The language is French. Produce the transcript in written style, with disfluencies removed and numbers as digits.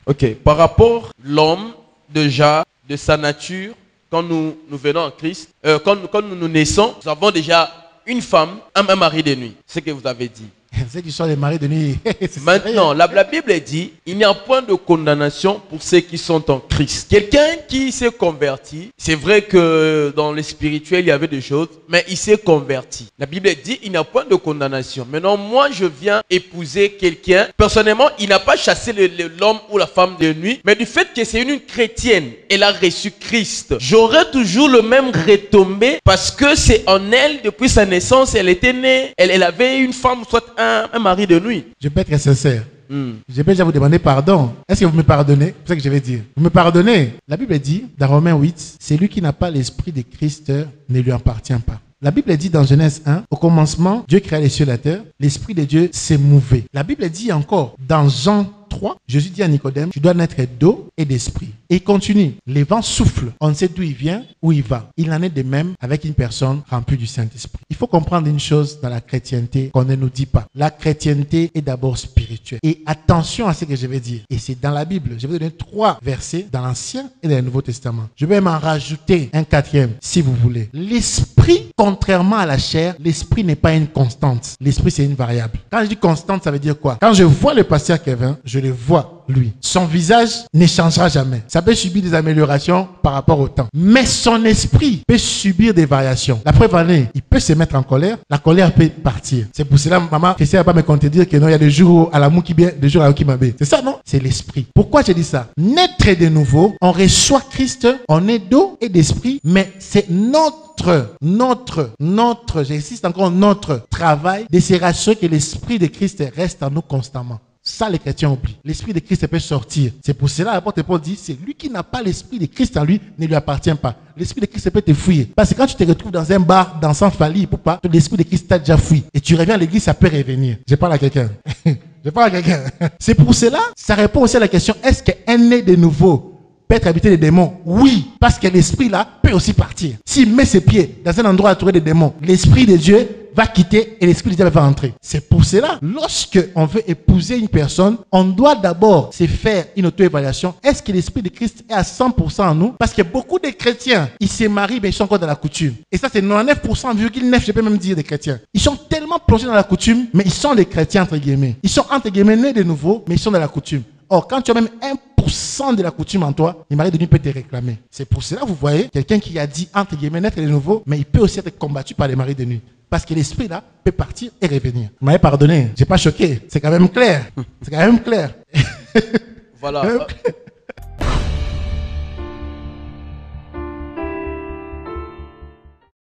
Ok. Par rapport à l'homme, déjà, de sa nature, quand nous venons en Christ, quand nous naissons, nous avons déjà une femme, un mari de nuit. C'est ce que vous avez dit. Ceux qui sont les maris de nuit. Maintenant, la Bible dit, il n'y a point de condamnation pour ceux qui sont en Christ. Quelqu'un qui s'est converti, c'est vrai que dans le spirituel, il y avait des choses, mais il s'est converti. La Bible dit, il n'y a point de condamnation. Maintenant, moi, je viens épouser quelqu'un. Personnellement, il n'a pas chassé l'homme ou la femme de nuit, mais du fait que c'est une chrétienne, elle a reçu Christ. J'aurai toujours le même retombé parce que c'est en elle, depuis sa naissance, elle était née, elle avait une femme, soit un mari de nuit. Je peux être sincère. Je peux déjà vous demander pardon. Est-ce que vous me pardonnez? C'est ça que je vais dire. Vous me pardonnez? La Bible dit, dans Romains 8, celui qui n'a pas l'esprit de Christ ne lui appartient pas. La Bible dit dans Genèse 1, au commencement, Dieu créa les cieux et la terre. L'esprit de Dieu s'est mouvé. La Bible dit encore, dans Jean 3, Jésus dit à Nicodème, tu dois naître d'eau et d'esprit. Et il continue, les vents soufflent, on ne sait d'où il vient, où il va. Il en est de même avec une personne remplie du Saint-Esprit. Il faut comprendre une chose dans la chrétienté qu'on ne nous dit pas. La chrétienté est d'abord spirituelle. Et attention à ce que je vais dire. Et c'est dans la Bible. Je vais vous donner 3 versets dans l'Ancien et dans le Nouveau Testament. Je vais m'en rajouter un 4e, si vous voulez. L'esprit, contrairement à la chair, l'esprit n'est pas une constante. L'esprit, c'est une variable. Quand je dis constante, ça veut dire quoi? Quand je vois le pasteur Kevin, je le vois, lui. Son visage ne changera jamais. Ça peut subir des améliorations par rapport au temps. Mais son esprit peut subir des variations. La preuve en est, il peut se mettre en colère. La colère peut partir. C'est pour cela, maman, Christian va pas me contredire que non, il y a des jours à la mou qui bien, des jours à qui m'a. C'est ça, non? C'est l'esprit. Pourquoi j'ai dit ça? Naître de nouveau, on reçoit Christ, on est d'eau et d'esprit, mais c'est j'insiste encore, notre travail de se rassurer que l'esprit de Christ reste en nous constamment. Ça, les chrétiens oublient. L'esprit de Christ peut sortir. C'est pour cela, l'apôtre Paul dit, c'est lui qui n'a pas l'esprit de Christ en lui, ne lui appartient pas. L'esprit de Christ peut te fouiller. Parce que quand tu te retrouves dans un bar, dansant Fali, pourquoi l'esprit de Christ t'a déjà fouillé. Et tu reviens à l'église, ça peut revenir. Je parle à quelqu'un. Je parle à quelqu'un. C'est pour cela, ça répond aussi à la question, est-ce qu'un né de nouveau peut être habité des démons? Oui, parce que l'esprit là peut aussi partir. S'il met ses pieds dans un endroit entouré de démons, l'esprit de Dieu va quitter et l'esprit de Dieu va entrer. C'est pour cela, lorsque on veut épouser une personne, on doit d'abord se faire une auto-évaluation. Est-ce que l'esprit de Christ est à 100% en nous? Parce que beaucoup de chrétiens, ils se marient, mais ils sont encore dans la coutume. Et ça, c'est 99,9%, je peux même dire, des chrétiens. Ils sont tellement plongés dans la coutume, mais ils sont des chrétiens, entre guillemets. Ils sont, entre guillemets, nés de nouveau, mais ils sont dans la coutume. Or, quand tu as même 1% de la coutume en toi, le mari de nuit peut te réclamer. C'est pour cela, vous voyez, quelqu'un qui a dit, entre guillemets, naître de nouveau, mais il peut aussi être combattu par les maris de nuit. Parce que l'esprit là peut partir et revenir. Vous m'avez pardonné, j'ai pas choqué. C'est quand même clair. C'est quand même clair. Voilà.